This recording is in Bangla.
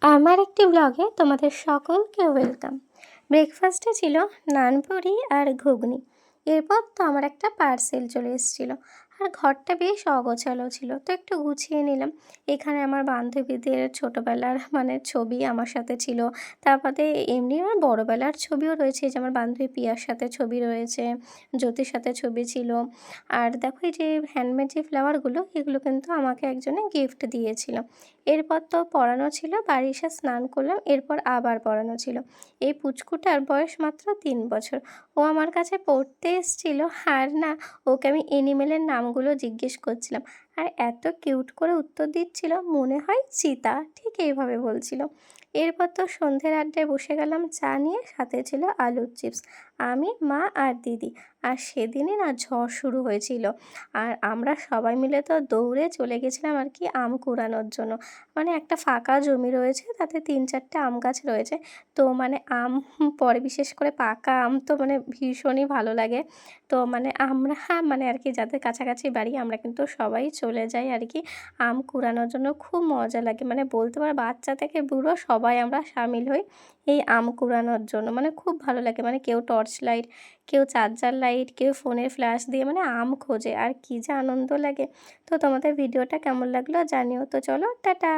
আমার একটি ব্লগে তোমাদের সকলকে ওয়েলকাম। ব্রেকফাস্টে ছিল নানপুরি আর ঘুগনি। এরপর তো আমার একটা পার্সেল চলে এসেছিলো। আর ঘরটা বেশ অগোছালো ছিল, তো একটু গুছিয়ে নিলাম। এখানে আমার বান্ধবীদের ছোটোবেলার ছবি আমার সাথে ছিল। তারপরে এমনি আমার বড়োবেলার ছবিও রয়েছে, যে আমার বান্ধবী পিয়ার সাথে ছবি রয়েছে, জ্যোতির সাথে ছবি ছিল। আর দেখো এই যে হ্যান্ডমেড যে ফ্লাওয়ারগুলো, এগুলো কিন্তু আমাকে একজনে গিফট দিয়েছিল। এরপর তো পড়ানো ছিল, বাড়ি এসে স্নান করলাম, এরপর আবার পড়ানো ছিল। এই পুচকুটার বয়স মাত্র 3 বছর। ও আমার কাছে পড়তে এসেছিল, আর না, ওকে আমি এনিমেলের নামগুলো জিজ্ঞেস করছিলাম। আর এত কিউট করে উত্তর দিচ্ছিল, মনে হয় চিতা, ঠিক এইভাবে বলছিল। এরপর তো সন্ধ্যের আড্ডায় বসে গেলাম চা নিয়ে, সাথে ছিল আলুর চিপস। আমি, মা আর দিদি। আর সেদিনই না ঝড় শুরু হয়েছিল। আর আমরা সবাই মিলে তো দৌড়ে চলে গেছিলাম আর কি আম কুড়ানোর জন্য। একটা ফাঁকা জমি রয়েছে, তাতে 3-4টে আম গাছ রয়েছে। তো আম পরে বিশেষ করে পাকা আম তো ভীষণই ভালো লাগে। তো আমরা আর কি যাদের কাছাকাছি বাড়ি, আমরা কিন্তু সবাই চলে যাই আর কি আম কুড়ানোর জন্য। খুব মজা লাগে, বলতে পারো বাচ্চা থেকে বুড়ো সবাই আমরা শামিল হই এই আম কুড়ানোর জন্য। খুব ভালো লাগে, কেউ টর্চ লাইট, কেউ চার্জার লাইট, কেউ ফোনের ফ্ল্যাশ দিয়ে আম খোঁজে, আর কী যে আনন্দ লাগে। তো তোমাদের ভিডিওটা কেমন লাগলো জানিও। তো চলো, টাটা।